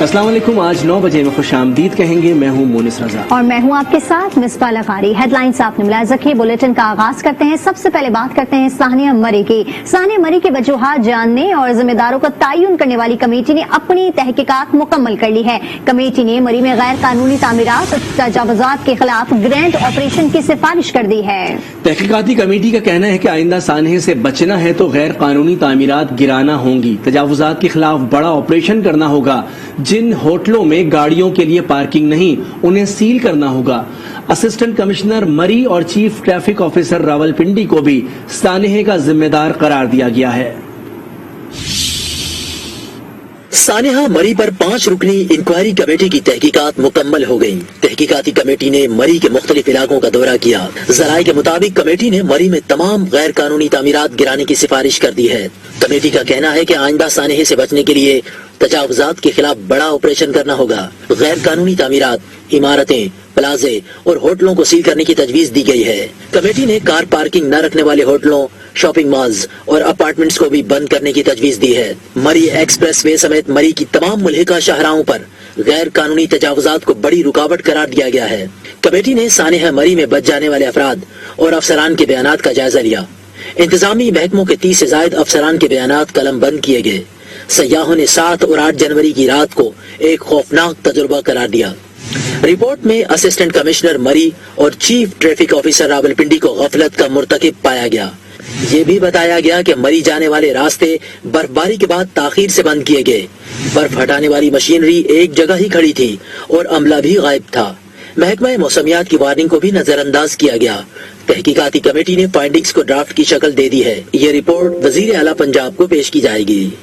अस्सलाम वालेकुम। आज 9 बजे में खुश आमदीद कहेंगे। मैं हूँ मोनिस रजा और मैं हूँ आपके साथ मिसबा लखारी। हेडलाइंस आपने मुलाहिजा की। बुलेटिन का आगाज करते हैं। सबसे पहले बात करते हैं सानिया मरी की। सानिया मरी की वजूहात जानने और जिम्मेदारों का तयन करने वाली कमेटी ने अपनी तहकीकात मुकम्मल कर ली है। कमेटी ने मरी में गैर कानूनी तामीरात और तजावुजात के खिलाफ ग्रैंड ऑपरेशन की सिफारिश कर दी है। तहकीकाती कमेटी का कहना है कि आइंदा सानहे से बचना है तो गैर कानूनी तामीरात गिराना होंगी, तजावुजात के खिलाफ बड़ा ऑपरेशन करना होगा। जिन होटलों में गाड़ियों के लिए पार्किंग नहीं, उन्हें सील करना होगा। असिस्टेंट कमिश्नर मरी और चीफ ट्रैफिक ऑफिसर रावलपिंडी को भी सानहे का जिम्मेदार करार दिया गया है। सानेहा मरी पर 5 रुकनी इंक्वायरी कमेटी की तहकीकात मुकम्मल हो गयी। तहकीकाती कमेटी ने मरी के मुख्तलिफ इलाकों का दौरा किया। जराये के मुताबिक कमेटी ने मरी में तमाम गैर कानूनी तामीरात गिराने की सिफारिश कर दी है। कमेटी का कहना है कि आइंदा सानेहे से बचने के लिए तजावुजात के खिलाफ बड़ा ऑपरेशन करना होगा। गैर कानूनी तामीरात, इमारतें, प्लाजे और होटलों को सील करने की तजवीज दी गई है। कमेटी ने कार पार्किंग न रखने वाले होटलों, शॉपिंग मॉल्स और अपार्टमेंट्स को भी बंद करने की तजवीज दी है। मरी एक्सप्रेस वे समेत मरी की तमाम मुल्हिका शाहराहों पर गैर कानूनी तजावुजात को बड़ी रुकावट करार दिया गया है। कमेटी ने सानेहा मरी में बच जाने वाले अफराद और अफसरान के बयानात का जायजा लिया। इंतजामी महकमों के 30 से ज्यादा अफसरान के बयानात कलम बंद किए गए। सयाहों ने 7 और 8 जनवरी की रात को एक खौफनाक तजुर्बा करार दिया। रिपोर्ट में असिस्टेंट कमिश्नर मरी और चीफ ट्रैफिक ऑफिसर रावलपिंडी को गफलत का मुर्तकिब पाया गया। ये भी बताया गया कि मरी जाने वाले रास्ते बर्फबारी के बाद ताखीर से बंद किए गए। बर्फ हटाने वाली मशीनरी एक जगह ही खड़ी थी और अमला भी गायब था। महकमा मौसमियात की वार्निंग को भी नजरअंदाज किया गया। तहकीकाती कमेटी ने फाइंडिंग्स को ड्राफ्ट की शक्ल दे दी है। ये रिपोर्ट वजीर आला पंजाब को पेश की जाएगी।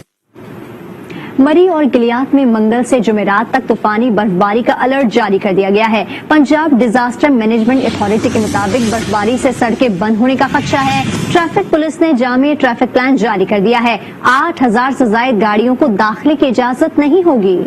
मरी और गिलियात में मंगल से जुमेरात तक तूफानी बर्फबारी का अलर्ट जारी कर दिया गया है। पंजाब डिजास्टर मैनेजमेंट अथॉरिटी के मुताबिक बर्फबारी से सड़कें बंद होने का खदशा है। ट्रैफिक पुलिस ने जामी ट्रैफिक प्लान जारी कर दिया है। 8000 से ज्यादा गाड़ियों को दाखिले की इजाजत नहीं होगी।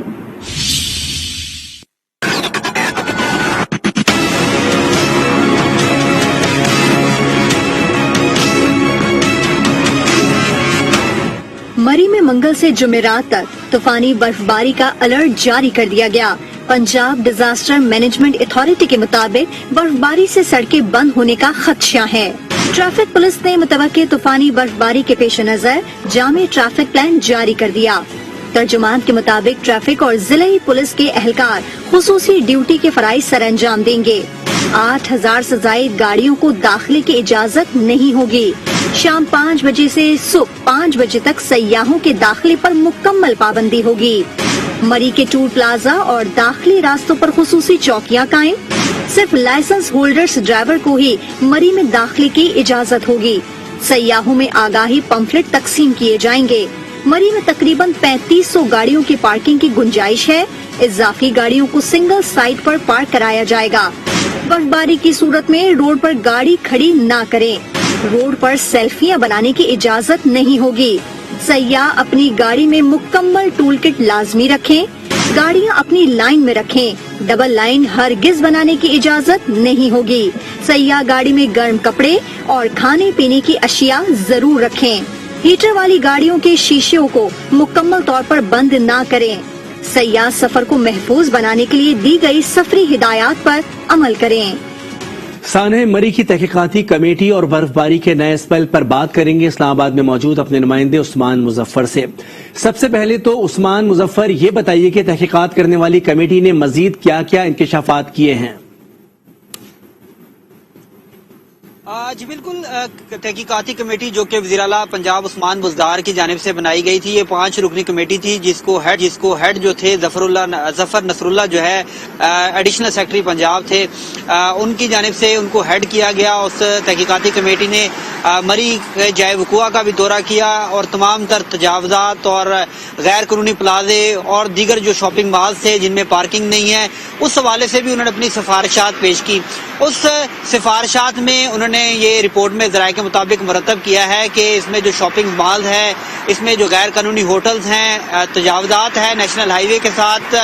मरी में मंगल से जुमेरात तक तूफानी बर्फबारी का अलर्ट जारी कर दिया गया। पंजाब डिजास्टर मैनेजमेंट अथॉरिटी के मुताबिक बर्फबारी से सड़कें बंद होने का खदशा है। ट्रैफिक पुलिस ने मुतवक्किल तूफानी बर्फबारी के पेश नजर जामी ट्रैफिक प्लान जारी कर दिया। तर्जुमान के मुताबिक ट्रैफिक और जिले पुलिस के एहलकार खुसूसी ड्यूटी के फराइज सर अंजाम देंगे। 8000 से ज्यादा गाड़ियों को दाखिले की इजाजत नहीं होगी। शाम 5 बजे से सुबह 5 बजे तक सयाहों के दाखिले पर मुकम्मल पाबंदी होगी। मरी के टूर प्लाजा और दाखिली रास्तों पर खुसूसी चौकियां कायम। सिर्फ लाइसेंस होल्डर्स ड्राइवर को ही मरी में दाखिले की इजाजत होगी। सयाहों में आगाही पंफलेट तकसीम किए जाएंगे। मरी में तकरीबन 3500 गाड़ियों की पार्किंग की गुंजाइश है। इजाफी गाड़ियों को सिंगल साइड पर पार्क कराया जाएगा। बर्फबारी की सूरत में रोड पर गाड़ी खड़ी न करें। रोड पर सेल्फियां बनाने की इजाजत नहीं होगी। सयाह अपनी गाड़ी में मुकम्मल टूल किट लाजमी रखें। गाड़ियां अपनी लाइन में रखें। डबल लाइन हरगिज बनाने की इजाजत नहीं होगी। सयाह गाड़ी में गर्म कपड़े और खाने पीने की अशिया जरूर रखें। हीटर वाली गाड़ियों के शीशों को मुकम्मल तौर पर बंद ना करें। सयाह सफर को महफूज बनाने के लिए दी गई सफरी हिदायत पर अमल करें। सानहे मरी की तहकीकाती कमेटी और बर्फबारी के नए स्पेल पर बात करेंगे इस्लामाबाद में मौजूद अपने नुमाइंदे उस्मान मुजफ्फर से। सबसे पहले तो उस्मान मुजफ्फर, ये बताइए कि तहकीकात करने वाली कमेटी ने मजीद क्या क्या इंकशाफात किए हैं? जी बिल्कुल, तहकीकाती कमेटी जो कि वज़ीर आला पंजाब उस्मान बुज़दार की जानिब से बनाई गई थी, ये 5 रुकनी कमेटी थी जिसको हेड जो थे जफर नसरुल्लाह जो है एडिशनल सेक्रेटरी पंजाब थे, उनकी जानिब से उनको हेड किया गया। उस तहकीकाती कमेटी ने मरी जाए वकुआ का भी दौरा किया और तमाम तर तजावुजात और गैर कानूनी प्लाजे और दीगर जो शॉपिंग मॉल्स थे जिनमें पार्किंग नहीं है, उस हवाले से भी उन्होंने अपनी सिफारिशात पेश की। उस सिफारिशात में उन्होंने ये रिपोर्ट में ज़राए के मुताबिक मुरतब किया है कि इसमें जो शॉपिंग मॉल है, इसमें जो गैर कानूनी होटल्स हैं, तजावुजात है नेशनल हाईवे के साथ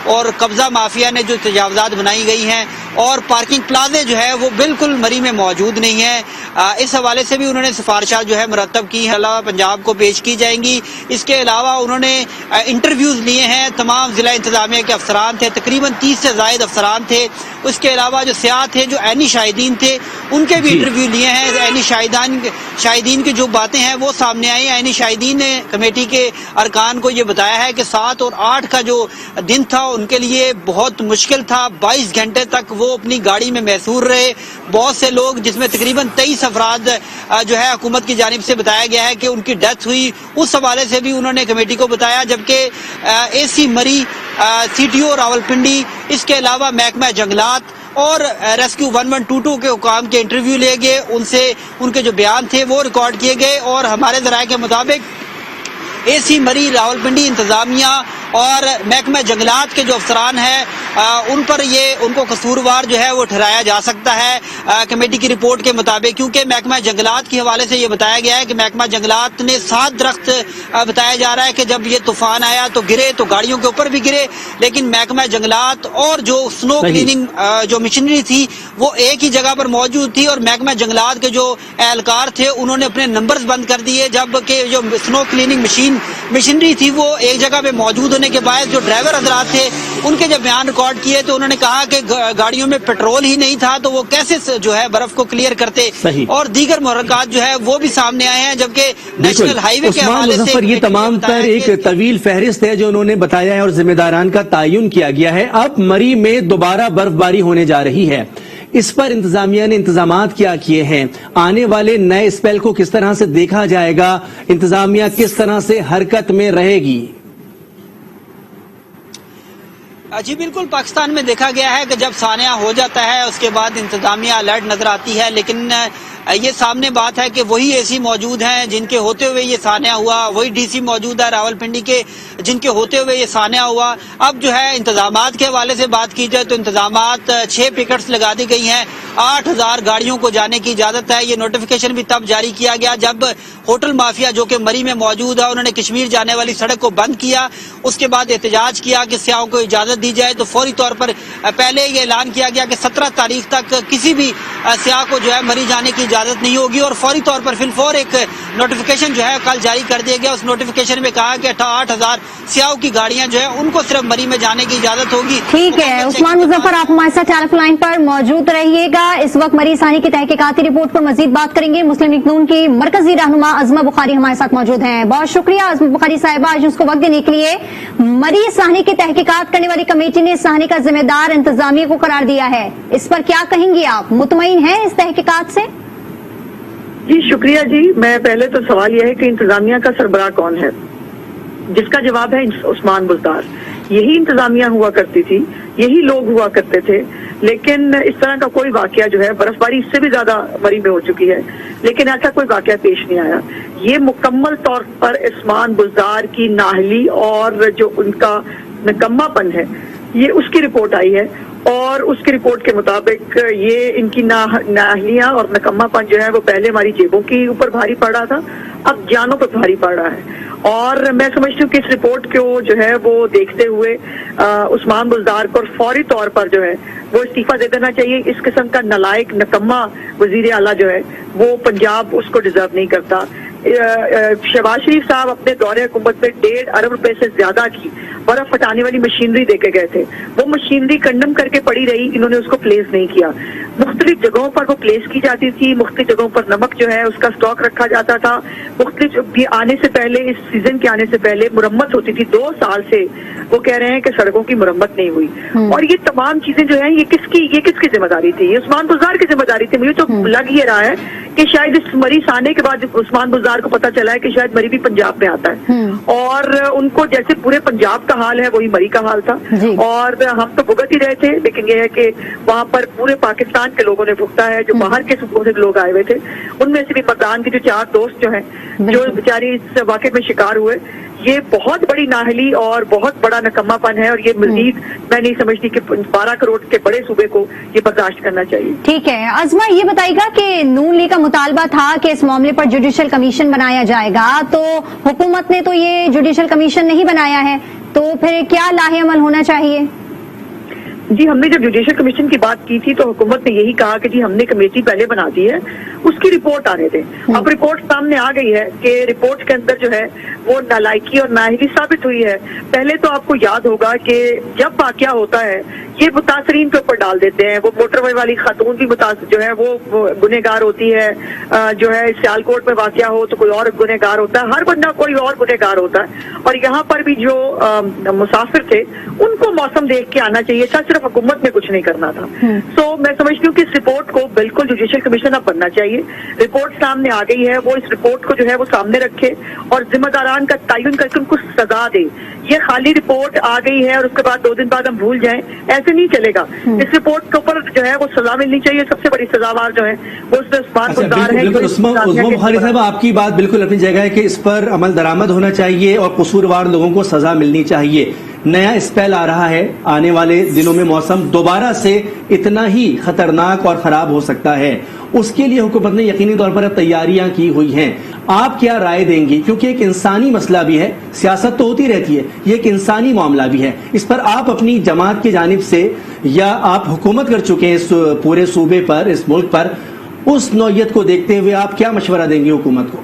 और कब्जा माफिया ने जो तजावुजात बनाई गई हैं, اور پارکنگ پلازے جو ہے وہ بالکل مری میں موجود نہیں ہیں. اس حوالے سے بھی انہوں نے سفارشات جو ہے مرتب کی ہیں, علاوہ پنجاب کو پیش کی جائیں گی. اس کے علاوہ انہوں نے انٹرویوز لیے ہیں, تمام ضلع انتظامیہ کے افسران تھے, تقریباً 30 سے زائد افسران تھے. اس کے علاوہ جو سیاح تھے, جو عینی شاہدین تھے, ان کے بھی انٹرویو لیے ہیں. عینی شاہدین کی جو باتیں ہیں وہ سامنے آئی. عینی شاہدین نے کمیٹی کے ارکان کو یہ بتایا ہے کہ 7 اور 8 کا جو دن تھا ان کے لیے بہت مشکل تھا. 22 گھنٹے تک وہ اپنی گاڑی میں محصور رہے. بہت سے لوگ, جس میں تقریباً 23 افراد جو ہے حکومت کی جانب سے بتایا گیا ہے کہ ان کی ڈیتھ ہوئی, اس حوالے سے بھی انہوں نے کمیٹی کو بتایا. جبکہ اے سی مری, سی ٹی او راولپنڈی, اس کے علاوہ محکمہ جنگلات اور ریسکیو 1122 کے حکام کے انٹرویو لیے گئے. ان سے ان کے جو بیان تھے وہ ریکارڈ کیے گئے, اور ہمارے ذرائع کے مطابق اے سی مری, راولپنڈی انتظامیہ اور محکمہ جنگلات کے جو افسران ہیں ان پر ان کو قصوروار جو ہے وہ ٹھہرایا جا سکتا ہے کمیٹی کی رپورٹ کے مطابق. کیونکہ محکمہ جنگلات کے حوالے سے یہ بتایا گیا ہے کہ محکمہ جنگلات نے 7 درخت بتایا جا رہا ہے کہ جب یہ طوفان آیا تو گرے, تو گاڑیوں کے اوپر بھی گرے. لیکن محکمہ جنگلات اور جو سنو کلیننگ جو مشینری تھی وہ ایک ہی جگہ پر موجود تھی, اور محکمہ جنگلات کے جو اہلکار تھے انہوں نے اپنے نمبرز بند کر دیے. جبکہ جو سنو کلیننگ مشینری تھی وہ ایک جگہ پہ موجود ہونے کے باعث جو ڈرائیور حضرات تھے ان کے جب بیان ریکارڈ کیے تو انہوں نے کہا کہ گاڑیوں میں پیٹرول ہی نہیں تھا, تو وہ کیسے جو ہے برف کو کلیئر کرتے. اور دیگر محرکات جو ہے وہ بھی سامنے آئے ہیں. جبکہ نیشنل ہائی وے کے حوالے سے یہ تمام تر ایک طویل فہرست ہے جو انہوں نے بتایا ہے اور ذمہ داران کا تعین کیا گیا ہے. اب مری میں دوبارہ برف باری ہونے جا رہی ہے, اس پر انتظامیہ نے انتظامات کیا کیے ہیں؟ آنے والے نئے اسپیل کو کس طرح سے دیکھا جائے گا؟ انتظامیہ کس طرح سے حرکت میں رہے گی؟ جی بالکل, پاکستان میں دیکھا گیا ہے کہ جب سانحہ ہو جاتا ہے اس کے بعد انتظامیہ الرٹ نظر آتی ہے. لیکن یہ سامنے بات ہے کہ وہی اے سی موجود ہیں جن کے ہوتے ہوئے یہ سانحہ ہوا, وہی ڈی سی موجود ہے راولپنڈی کے جن کے ہوتے ہوئے یہ سانحہ ہوا. اب جو ہے انتظامات کے حوالے سے بات کی جائے تو انتظامات 6 پکٹس لگا دی گئی ہیں, 8000 گاڑیوں کو جانے کی اجازت ہے. یہ نوٹیفیکیشن بھی تب جاری کیا گیا جب ہوٹل مافیا جو کہ مری میں موجود ہے انہوں نے کشمیر جانے والی سڑک کو بند کیا. اس کے بعد احتجاج کیا کہ سیاحوں کو اجازت دی جائے, تو فوری طور پر پہلے یہ اعلان کیا گیا کہ 17 تاریخ تک کسی بھی سیاح کو جو ہے مری جانے کی اجازت نہیں ہوگی. اور فوری طور پر فی ایک نوٹیفیکیشن جو ہے کل جاری کر دیا گیا. اس نوٹیفیکیشن میں کہا کہ 8000 سیاحوں کی گاڑیاں جو ہیں ان کو صرف مری میں جانے کی اجازت ہوگی. ٹھیک ہے عثمان مظفر, آپ ہمارے ساتھ ٹیلی فون لائن پر موجود رہیے گا. اس وقت مری ثانی کی تحقیقاتی رپورٹ پر مزید بات کریں گے. مسلم لیگ نون کی مرکزی رہنما عظمہ بخاری ہمارے ساتھ موجود ہیں. بہت شکریہ عظمہ بخاری صاحبہ آج اس کو وقت دینے کے لیے. مری ثانی کی تحقیقات کرنے والی کمیٹی نے ثانی کا ذمہ دار انتظامیہ کو قرار دیا ہے, اس پر کیا کہیں گے آپ؟ مطمئن ہیں اس تحقیقات سے؟ جی شکریہ. جی میں پہلے تو سوال یہ ہے کہ انتظامیہ کا سربراہ کون ہے, جس کا جواب ہے عثمان بزدار. یہی انتظامیہ ہوا کرتی تھی, یہی لوگ ہوا کرتے تھے. لیکن اس طرح کا کوئی واقعہ جو ہے, برف باری اس سے بھی زیادہ مری میں ہو چکی ہے, لیکن ایسا کوئی واقعہ پیش نہیں آیا. یہ مکمل طور پر عثمان بزدار کی نااہلی اور جو ان کا نکما پن ہے یہ اس کی رپورٹ آئی ہے. اور اس کی رپورٹ کے مطابق یہ ان کی نااہلیاں اور نکما پن جو ہے وہ پہلے ہماری جیبوں کے اوپر بھاری پڑ رہا تھا, اب جانوں پر بھاری پڑ رہا ہے. اور میں سمجھتی ہوں کہ اس رپورٹ کو جو ہے وہ دیکھتے ہوئے عثمان بزدار کو فوری طور پر جو ہے وہ استعفیٰ دے دینا چاہیے. اس قسم کا نالائق نکما وزیر اعلیٰ جو ہے وہ پنجاب اس کو ڈیزرو نہیں کرتا. شہباز شریف صاحب اپنے دور حکومت میں 1.5 ارب روپے سے زیادہ کی برف ہٹانے والی مشینری دے کے گئے تھے. وہ مشینری کنڈم کر کے پڑی رہی, انہوں نے اس کو پلیس نہیں کیا. مختلف جگہوں پر وہ پلیس کی جاتی تھی, مختلف جگہوں پر نمک جو ہے اس کا سٹاک رکھا جاتا تھا. مختلف آنے سے پہلے, اس سیزن کے آنے سے پہلے مرمت ہوتی تھی. 2 سال سے وہ کہہ رہے ہیں کہ سڑکوں کی مرمت نہیں ہوئی. اور یہ تمام چیزیں جو ہیں یہ کس کی ذمہ داری تھی؟ یہ عثمان بزدار کی ذمہ داری تھی. مجھے تو لگ یہ رہا ہے کہ شاید اس مری سانے کے بعد عثمان بزدار کو پتا چلا ہے کہ شاید مری بھی پنجاب میں آتا ہے, اور ان کو جیسے پورے پنجاب کا حال ہے وہی مری کا حال تھا. اور ہم تو بھگت ہی رہے تھے, لیکن یہ ہے کہ وہاں پر پورے پاکستان کے لوگوں نے بھگتا ہے. جو باہر کے صوبوں سے لوگ آئے ہوئے تھے ان میں سے بھی مردان کے جو 4 دوست جو ہیں جو بیچاری اس واقعے میں شکار ہوئے, یہ بہت بڑی نااہلی اور بہت بڑا نکما پن ہے. اور یہ مزید میں نہیں سمجھتی کہ 12 کروڑ کے بڑے صوبے کو یہ برداشت کرنا چاہیے. ٹھیک ہے عظمہ, یہ بتائیے گا کہ نون لیگ کا مطالبہ تھا کہ اس معاملے پر جوڈیشل کمیشن بنایا جائے گا, تو حکومت نے تو یہ جوڈیشل کمیشن نہیں بنایا ہے, تو پھر کیا لاہ عمل ہونا چاہیے؟ जी, हमने जब जुडिशियल कमीशन की बात की थी तो हुकूमत ने यही कहा कि जी हमने कमेटी पहले बना दी है, उसकी रिपोर्ट आने दें। अब रिपोर्ट सामने आ गई है कि रिपोर्ट के अंदर जो है वो नालायकी और नाअहली साबित हुई है। पहले तो आपको याद होगा कि जब वाकया होता है ये मुतासरीन के ऊपर डाल देते हैं। वो मोटरवे वाली खातून भी जो है वो गुनहगार होती है, जो है सियालकोट में वाकया हो तो कोई और गुनहगार होता है, हर बंदा कोई और गुनहगार होता है। और यहाँ पर भी जो मुसाफिर थे उनको मौसम देख के आना चाहिए था, सिर्फ हुकूमत में कुछ नहीं करना था। तो मैं समझती हूँ कि इस रिपोर्ट को बिल्कुल जुडिशियल कमीशन अब बनना चाहिए। रिपोर्ट सामने आ गई है, वो इस रिपोर्ट को जो है वो सामने रखे और जिम्मेदारान का तयन करके उनको सजा दे। ये खाली रिपोर्ट आ गई है और उसके बाद 2 दिन बाद हम भूल जाएं, ऐसे नहीं चलेगा। इस रिपोर्ट के ऊपर जो है वो सजा मिलनी चाहिए। सबसे बड़ी सजावार जो है वो उसमें उस्मान गुलजार है। बिल्कुल उस्मान बुखारी साहब, आपकी बात बिल्कुल अपनी जगह है कि इस पर अमल दरामद होना चाहिए और कसूरवार लोगों को सजा मिलनी चाहिए। नया स्पेल आ रहा है, आने वाले दिनों में मौसम दोबारा से इतना ही खतरनाक और खराब हो सकता है, उसके लिए हुकूमत ने यकीनी तौर पर अब तैयारियां की हुई हैं। आप क्या राय देंगी, क्योंकि एक इंसानी मसला भी है, सियासत तो होती रहती है, ये एक इंसानी मामला भी है, इस पर आप अपनी जमात की जानिब से या आप हुकूमत कर चुके हैं इस पूरे सूबे पर, इस मुल्क पर, उस नौयत को देखते हुए आप क्या मशवरा देंगे हुकूमत को?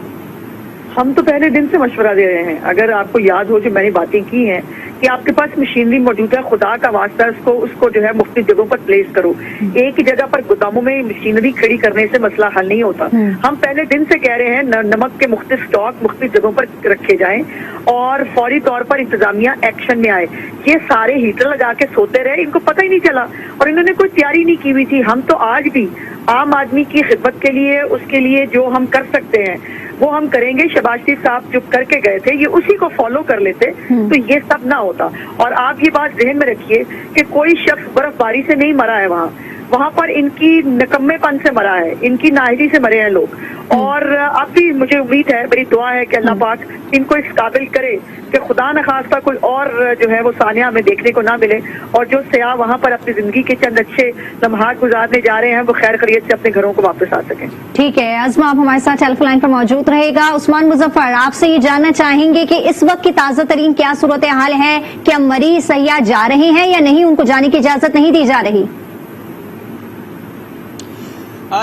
हम तो पहले दिन से मशवरा दे रहे हैं। अगर आपको याद हो जो मैंने बातें की हैं कि आपके पास मशीनरी मौजूद है, खुदा का वास्ता उसको जो है मुख्तलिफ जगहों पर प्लेस करो। एक ही जगह पर गोदामों में मशीनरी खड़ी करने से मसला हल नहीं होता। हम पहले दिन से कह रहे हैं नमक के मुख्तलिफ स्टॉक मुख्तलिफ जगहों पर रखे जाएं और फौरी तौर पर इंतजामिया एक्शन में आए। ये सारे हीटर लगा के सोते रहे, इनको पता ही नहीं चला और इन्होंने कोई तैयारी नहीं की हुई थी। हम तो आज भी आम आदमी की खिदमत के लिए, उसके लिए जो हम कर सकते हैं वो हम करेंगे। शहबाज शरीफ साहब जो करके गए थे ये उसी को फॉलो कर लेते तो ये सब ना होता। और आप ये बात ज़हन में रखिए कि कोई शख्स बर्फबारी से नहीं मरा है, वहाँ पर इनकी निकम्मेपन से मरा है, इनकी नाअहली से मरे हैं लोग। और अब भी मुझे उम्मीद है, मेरी दुआ है कि अल्लाह पाक इनको इस काबिल करे कि खुदा न खास्ता कोई और जो है वो सानिया हमें देखने को ना मिले और जो सयाह वहाँ पर अपनी जिंदगी के चंद अच्छे लम्हात गुजारने जा रहे हैं वो खैर खैरियत से अपने घरों को वापस आ सकें। ठीक है अज़मा, आप हमारे साथ टेलीफोन लाइन पर मौजूद रहेगा। उस्मान मुजफ्फर, आपसे ये जानना चाहेंगे कि इस वक्त की ताज़ा तरीन क्या सूरत हाल है? क्या मरीज सयाह जा रहे हैं या नहीं, उनको जाने की इजाजत नहीं दी जा रही?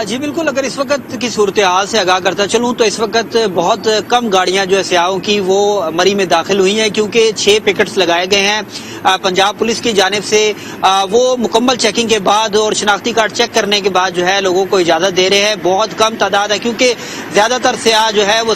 जी बिल्कुल, अगर इस वक्त की सूरत हाल से आगाह करता चलूं तो इस वक्त बहुत कम गाड़ियां जो है सियाहों की वो मरी में दाखिल हुई हैं, क्योंकि 6 पिकेट्स लगाए गए हैं पंजाब पुलिस की जानिब से। वो मुकम्मल चेकिंग के बाद और शनाख्ती कार्ड चेक करने के बाद जो है लोगों को इजाजत दे रहे हैं। बहुत कम तादाद है, क्योंकि ज्यादातर सियाह जो है वो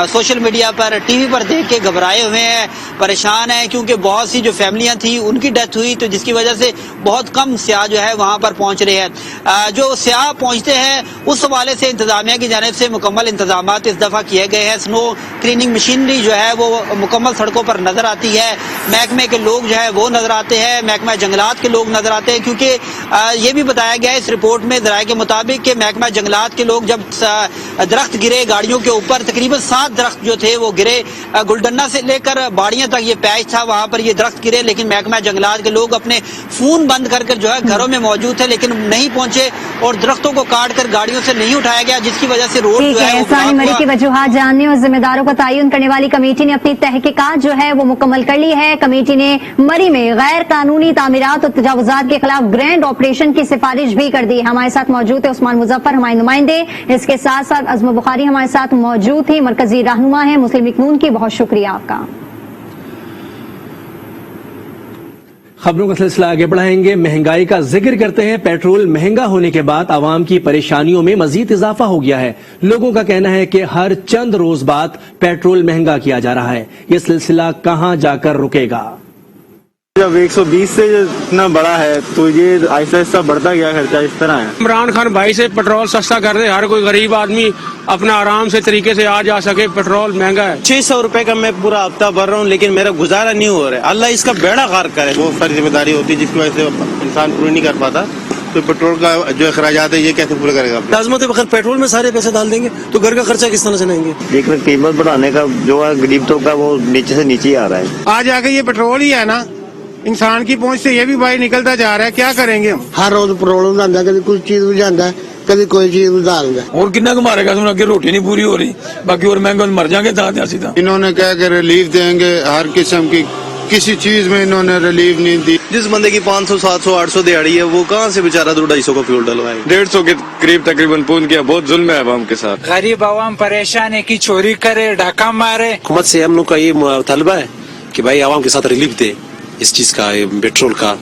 सोशल मीडिया पर, टीवी पर देख के घबराए हुए हैं, परेशान हैं, क्योंकि बहुत सी जो फैमिलियां थी उनकी डेथ हुई, तो जिसकी वजह से बहुत कम सियाह जो है वहां पर पहुंच रहे हैं। जो सियाह पहुंचते हैं उस हवाले से इंतजामिया की जानिब से मुकम्मल इंतजाम इस दफा किए गए हैं। स्नो क्लीनिंग मशीनरी जो है वो मुकम्मल सड़कों पर नजर आती है, महकमे के लोग जो है वो नजर आते हैं, महकमा जंगलात के लोग नजर आते हैं, क्योंकि ये भी बताया गया है इस रिपोर्ट में ज़राए के मुताबिक कि महकमा जंगलात के लोग जब दरख्त गिरे गाड़ियों के ऊपर, तकरीबन 7 दरख्त जो थे वो गिरे, गुलडन्ना से लेकर बाड़ियां तक ये पैच था, वहां पर ये दरख्त गिरे, लेकिन महकमा जंगलात के लोग अपने फोन बंद करके जो है घरों में मौजूद थे, लेकिन नहीं पहुंचे और दरख्तों को काट कर गाड़ियों से नहीं उठाया गया, जिसकी वजह से रोड जो है इंसानी मरी की वजूहात जानने और जिम्मेदारों का तयन करने वाली कमेटी ने अपनी तहकीकात जो है वो मुकम्मल कर ली है। कमेटी ने मरी में गैर कानूनी तामीरात और तजावुजात के खिलाफ ग्रैंड ऑपरेशन की सिफारिश भी कर दी है। हमारे साथ मौजूद है उस्मान मुजफ्फर, हमारे नुमाइंदे, इसके साथ साथ अज़मा बुखारी हमारे साथ मौजूद थी, मरकजी रहनुमा है मुस्लिम लीग नून की। बहुत शुक्रिया आपका। खबरों का सिलसिला आगे बढ़ाएंगे। महंगाई का जिक्र करते हैं। पेट्रोल महंगा होने के बाद आवाम की परेशानियों में मजीद इजाफा हो गया है। लोगों का कहना है कि हर चंद रोज बाद पेट्रोल महंगा किया जा रहा है। ये सिलसिला कहां जाकर रुकेगा? जब 120 से इतना बड़ा है तो ये आहिस्ता आहिस्ता बढ़ता गया खर्चा, इस तरह है। इमरान खान भाई से पेट्रोल सस्ता कर दे, हर कोई गरीब आदमी अपना आराम से तरीके से आ जा सके। पेट्रोल महंगा है, 600 रुपए का मैं पूरा हफ्ता भर रहा हूँ, लेकिन मेरा गुजारा नहीं हो रहा है। अल्लाह इसका बेड़ा गार करे। वो सारी जिम्मेदारी होती है जिसकी वजह से इंसान पूरी नहीं कर पाता, तो पेट्रोल का जो अखराजात है ये कैसे पूरा करेगा? लाजमत बगैर पेट्रोल में सारे पैसे डाल देंगे तो घर का खर्चा किस तरह से लेंगे? लेकिन कीमत बढ़ाने का जो है गरीब तो का वो नीचे से नीचे ही आ रहा है। आज आके ये पेट्रोल ही है ना, इंसान की पहुंच से ये भी भाई निकलता जा रहा है। क्या करेंगे हम? हर रोज पेट्रोल जाता है, कभी कुछ चीज भी जाता है, कभी कोई चीज भी डालता है। और कितना मारेगा? अगे रोटी नहीं पूरी हो रही, बाकी और महंगे मर जाएंगे। सीधा इन्होंने कहा कि रिलीफ देंगे, हर किस्म की किसी चीज में इन्होंने रिलीफ नहीं दी। जिस बंदे की 500, 700, 800 दिहाड़ी है वो कहाँ से बेचारा 200-250 का फ्यूल डलवाए। 150 के करीब तकरीबन पहुंच गया। बहुत जुल्म है अवाम के साथ। गरीब आवाम परेशान है कि चोरी करे, डाका मारे। हुकूमत से हम लोग का ये मुतालबा है कि भाई आवाम के साथ रिलीफ दे इस चीज का, पेट्रोल का।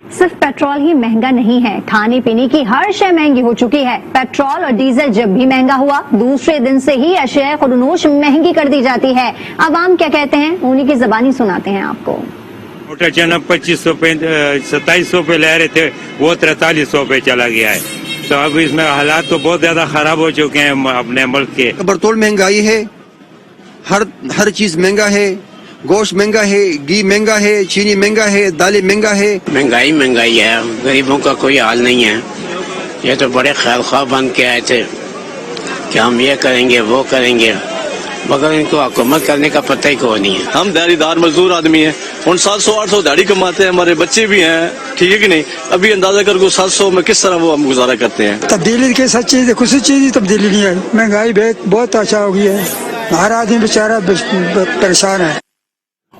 सिर्फ पेट्रोल ही महंगा नहीं है, खाने पीने की हर शय महंगी हो चुकी है। पेट्रोल और डीजल जब भी महंगा हुआ, दूसरे दिन से ही अशय खुदनोश महंगी कर दी जाती है। अवाम क्या कहते हैं, उन्हीं की जबानी सुनाते हैं आपको। मोटर चना 2500 पे 2700 पे ले रहे थे, वो 4300 पे चला गया है। तो अब इसमें हालात तो बहुत ज्यादा खराब हो चुके हैं अपने मुल्क के। पेट्रोल महंगाई है, हर चीज महंगा है, गोश्त महंगा है, घी महंगा है, चीनी महंगा है, दालें महंगा है। महंगाई है, गरीबों का कोई हाल नहीं है। ये तो बड़े ख्याल ख्वाह बन के आए थे कि हम ये करेंगे वो करेंगे, मगर इनको हुकूमत करने का पता ही कोई नहीं है। हम दिहाड़ीदार मजदूर आदमी हैं, उन 700-800 दिहाड़ी कमाते हैं, हमारे बच्चे भी हैं, ठीक है कि नहीं। अभी अंदाजा कर को 700 में किस तरह वो हम गुजारा करते हैं। तब्दीली के सच चीज कुछ चीज तब्दीली नहीं आई। महंगाई बहुत अच्छा हो गई है, हर आदमी बेचारा परेशान है।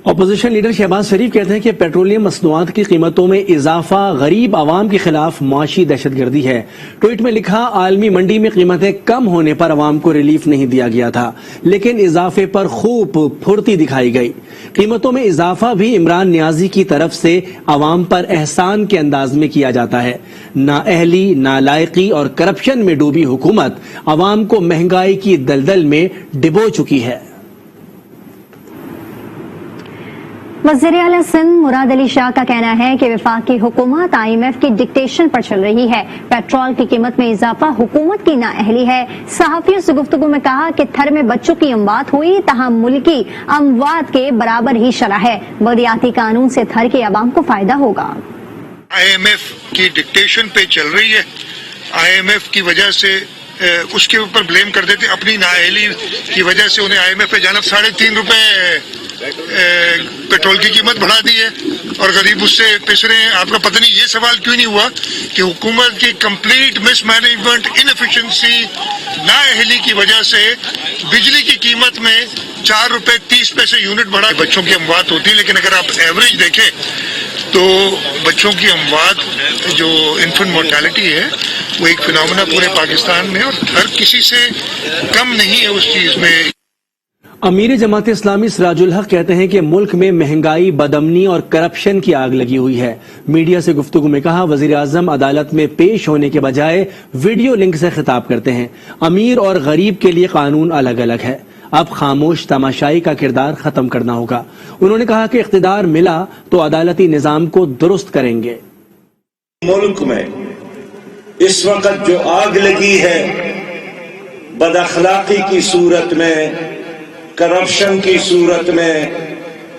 अपोजिशन लीडर शहबाज शरीफ कहते हैं कि पेट्रोलियम मसनूआत की कीमतों में इजाफा गरीब आवाम के खिलाफ माशी दहशतगर्दी है। ट्वीट में लिखा, आलमी मंडी में कीमतें कम होने पर आवाम को रिलीफ नहीं दिया गया था, लेकिन इजाफे पर खूब फुर्ती दिखाई गई। कीमतों में इजाफा भी इमरान नियाजी की तरफ से आवाम पर एहसान के अंदाज में किया जाता है। नाअहली, नालायकी और करप्शन में डूबी हुकूमत आवाम को महंगाई की दलदल में डिबो चुकी है। वज़ीर आला सिंध मुराद अली शाह का कहना है कि वफाकी हुकूमत IMF की डिक्टेशन पर चल रही है। पेट्रोल की कीमत में इजाफा हुकूमत की नाअहली है। सहाफियों से गुफ्तगू में कहा कि थर में बच्चों की अमवात हुई, तहम मुल्की अमवात के बराबर ही शरह है। बलदियाती कानून से थर के अवाम को फायदा होगा। IMF की डिक्टेशन पे चल रही है। IMF की वजह से उसके ऊपर ब्लेम कर देते, अपनी नाअहली की वजह से उन्हें IMF पे जाना। 3.5 रुपए पेट्रोल की कीमत बढ़ा दी है और गरीब उससे पिस रहे हैं। आपका पता नहीं ये सवाल क्यों नहीं हुआ कि हुकूमत की कंप्लीट मिसमैनेजमेंट, इनएफिशिएंसी, नाअहली की वजह से बिजली की कीमत में 4 रुपए 30 पैसे यूनिट बढ़ा। बच्चों की अमवात होती है, लेकिन अगर आप एवरेज देखें तो बच्चों की अमवात जो इन्फेंट मोर्टेलिटी है वो एक फिनोमेना पूरे पाकिस्तान में और हर किसी से कम नहीं है उस चीज में। अमीर जमात इस्लामी सिराजुल हक कहते हैं कि मुल्क में महंगाई, बदअमनी और करप्शन की आग लगी हुई है। मीडिया से गुफ्तगू में कहा, वजीर आजम अदालत में पेश होने के बजाय वीडियो लिंक से खिताब करते हैं। अमीर और गरीब के लिए कानून अलग अलग है। अब खामोश तमाशाई का किरदार खत्म करना होगा। उन्होंने कहा कि इख्तिदार मिला तो अदालती निजाम को दुरुस्त करेंगे। मुल्क में इस वक्त जो आग लगी है, बदअखलाकी की सूरत में, करप्शन की सूरत में,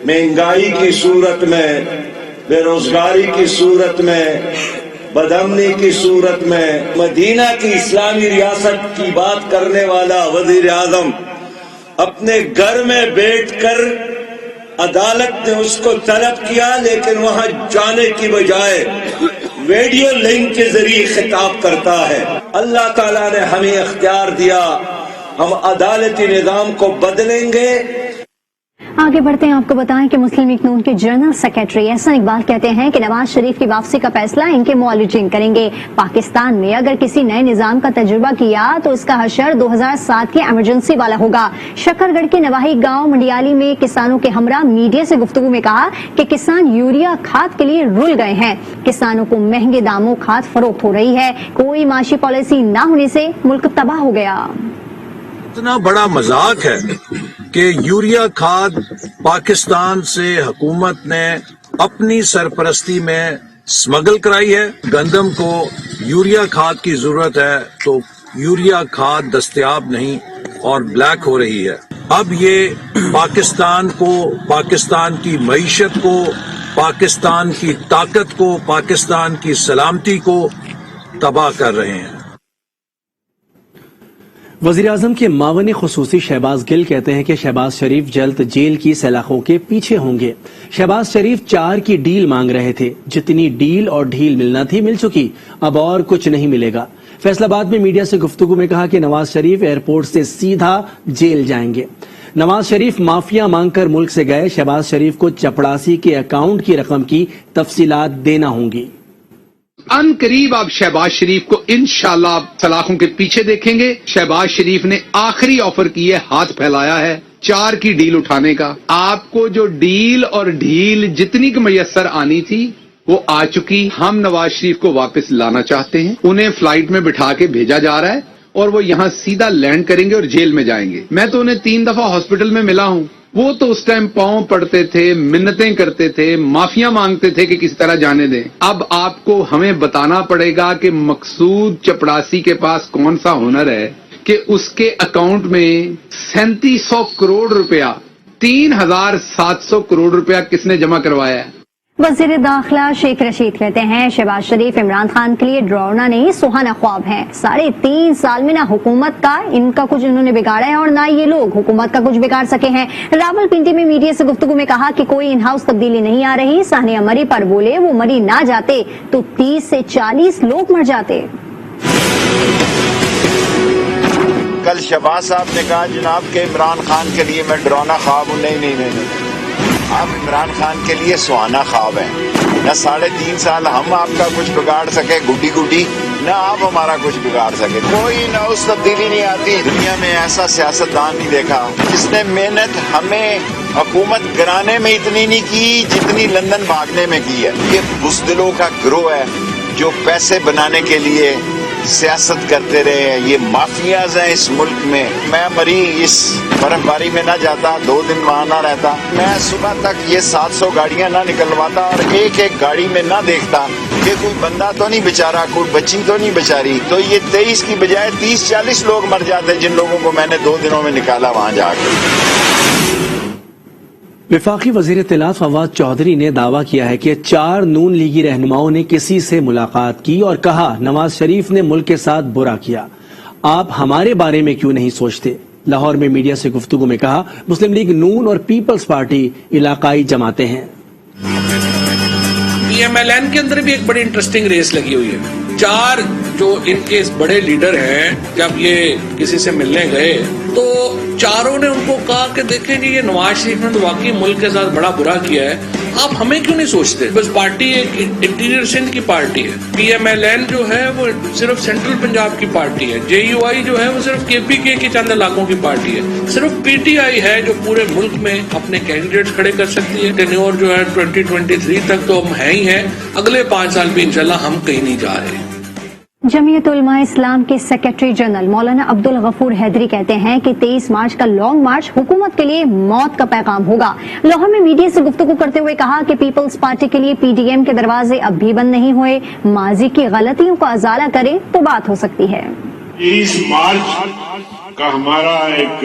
महंगाई की सूरत में, बेरोजगारी की सूरत में, बदअमनी की सूरत में, मदीना की इस्लामी रियासत की बात करने वाला वजीर आजम अपने घर में बैठकर अदालत ने उसको तलब किया, लेकिन वहां जाने की बजाय वीडियो लिंक के जरिए खिताब करता है। अल्लाह ताला ने हमें इख्तियार दिया, हम अदालती निजाम को बदलेंगे। आगे बढ़ते हैं, आपको बताएं कि मुस्लिम लीग नून के जनरल सेक्रेटरी एहसन इकबाल कहते हैं कि नवाज शरीफ की वापसी का फैसला इनके मुआलिजीन करेंगे। पाकिस्तान में अगर किसी नए निजाम का तजुर्बा किया तो इसका हशर 2007 की इमरजेंसी वाला होगा। शकरगढ़ के नवाही गांव मंडियाली में किसानों के हमरा मीडिया से गुफ्तगू में कहा कि किसान यूरिया खाद के लिए रुल गए हैं। किसानों को महंगे दामों खाद फरोख्त हो रही है। कोई माशी पॉलिसी न होने से मुल्क तबाह हो गया। इतना बड़ा मजाक है कि यूरिया खाद पाकिस्तान से हुकूमत ने अपनी सरपरस्ती में स्मगल कराई है। गंदम को यूरिया खाद की जरूरत है तो यूरिया खाद दस्तयाब नहीं और ब्लैक हो रही है। अब ये पाकिस्तान को, पाकिस्तान की मईशत को, पाकिस्तान की ताकत को, पाकिस्तान की सलामती को तबाह कर रहे हैं। वजीर आजम के मावन खुसूसी शहबाज गिल कहते हैं कि शहबाज शरीफ जल्द जेल की सलाखों के पीछे होंगे। शहबाज शरीफ 4 की डील मांग रहे थे, जितनी डील और ढील मिलना थी मिल चुकी, अब और कुछ नहीं मिलेगा। फैसलाबाद में मीडिया से गुफ्तगू में कहा कि नवाज शरीफ एयरपोर्ट से सीधा जेल जाएंगे। नवाज शरीफ माफिया मांगकर मुल्क से गए, शहबाज शरीफ को चपड़ासी के अकाउंट की रकम की तफसीलात देना होंगी। अन करीब आप शहबाज शरीफ को इंशाल्लाह आप सलाखों के पीछे देखेंगे। शहबाज शरीफ ने आखिरी ऑफर की है, हाथ फैलाया है 4 की डील उठाने का। आपको जो डील और ढील जितनी की मयसर आनी थी वो आ चुकी। हम नवाज शरीफ को वापस लाना चाहते हैं। उन्हें फ्लाइट में बिठा के भेजा जा रहा है और वो यहाँ सीधा लैंड करेंगे और जेल में जाएंगे। मैं तो उन्हें 3 दफा हॉस्पिटल में मिला हूँ। वो तो उस टाइम पांव पड़ते थे, मिन्नतें करते थे, माफिया मांगते थे कि किसी तरह जाने दें। अब आपको हमें बताना पड़ेगा कि मकसूद चपड़ासी के पास कौन सा हुनर है कि उसके अकाउंट में 3700 करोड़ रुपया, 3700 करोड़ रुपया किसने जमा करवाया है। वजीर दाखिला शेख रशीद कहते हैं शहबाज शरीफ इमरान खान के लिए डरावना नहीं सुहाना ख्वाब है। 3.5 साल में ना हुकूमत का इनका कुछ इन्होंने बिगाड़ा है और ना ये लोग हुकूमत का कुछ बिगाड़ सके हैं। रावलपिंडी में मीडिया से गुफ्तगू में कहा कि कोई इन हाउस तब्दीली नहीं आ रही। सानिया मरी पर बोले वो मरी ना जाते तो 30 से 40 लोग मर जाते। कल शहबाज साहब ने कहा जनाब के इमरान खान के लिए मैं डरावना ख्वाब हूँ। नहीं, आप इमरान खान के लिए सुहाना ख्वाब है। न 3.5 साल हम आपका कुछ बिगाड़ सके गुड्डी गुड्डी, न आप हमारा कुछ बिगाड़ सके। कोई न उस तब्दीली नहीं आती। दुनिया में ऐसा सियासतदान नहीं देखा जिसने मेहनत हमें हुकूमत गिराने में इतनी नहीं की जितनी लंदन भागने में की है। ये बुज़दिलों का गिरोह है जो पैसे बनाने के लिए सियासत करते रहे हैं। ये माफियाज हैं इस मुल्क में। मैं मरी इस बर्फबारी में ना जाता, 2 दिन वहां ना रहता, मैं सुबह तक ये 700 गाड़ियां ना निकलवाता और एक गाड़ी में ना देखता कि कोई बंदा तो नहीं बेचारा, कोई बच्ची तो नहीं बेचारी। तो ये 23 की बजाय 30-40 लोग मर जाते जिन लोगों को मैंने 2 दिनों में निकाला वहां जाकर। वफाकी वजीर इत्तलात फवाद चौधरी ने दावा किया है कि 4 नून लीगी रहनुमाओं ने किसी से मुलाकात की और कहा नवाज शरीफ ने मुल्क के साथ बुरा किया, आप हमारे बारे में क्यों नहीं सोचते। लाहौर में मीडिया से गुफ्तगू में कहा मुस्लिम लीग नून और पीपल्स पार्टी इलाकाई जमातें हैं। PMLN के अंदर भी एक बड़ी इंटरेस्टिंग रेस लगी हुई है। 4 जो इनके बड़े लीडर हैं जब ये किसी से मिलने गए तो चारों ने उनको कहा कि देखें जी ये नवाज शरीफ ने तो वाकई मुल्क के साथ बड़ा बुरा किया है, आप हमें क्यों नहीं सोचते। बस पार्टी एक इंटीरियर सिंध की पार्टी है। PMLN जो है वो सिर्फ सेंट्रल पंजाब की पार्टी है। JUI जो है वो सिर्फ KPK के चंद इलाकों की पार्टी है। सिर्फ PTI है जो पूरे मुल्क में अपने कैंडिडेट खड़े कर सकती है। टेन्योर जो है 2023 तक तो हम है ही हैं, अगले 5 साल भी इंशाल्लाह हम कहीं नहीं जा रहे। जमीयत उलमा इस्लाम के सेक्रेटरी जनरल मौलाना अब्दुल गफूर हैदरी कहते हैं कि 23 मार्च का लॉन्ग मार्च हुकूमत के लिए मौत का पैगाम होगा। लाहौर में मीडिया से गुफ्तगू करते हुए कहा कि पीपल्स पार्टी के लिए PDM के दरवाजे अब भी बंद नहीं हुए, माजी की गलतियों का अजाला करें तो बात हो सकती है। 23 मार्च का हमारा एक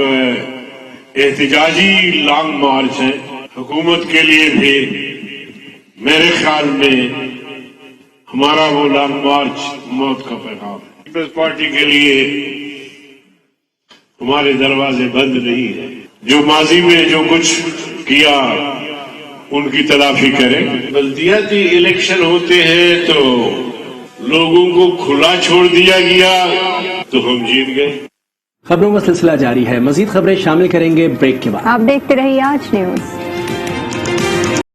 एहतजाजी लॉन्ग मार्च है। हुकूमत के लिए भी मेरे ख्याल में हमारा वो लॉन्ग मार्च मौत का पैगाम है। पीपल्स पार्टी के लिए हमारे दरवाजे बंद नहीं है। जो माजी में जो कुछ किया उनकी तलाफी करें। बल्दियाती इलेक्शन होते हैं तो लोगों को खुला छोड़ दिया गया तो हम जीत गए। खबरों का सिलसिला जारी है, मजीद खबरें शामिल करेंगे ब्रेक के बाद। आप देखते रहिए आज न्यूज।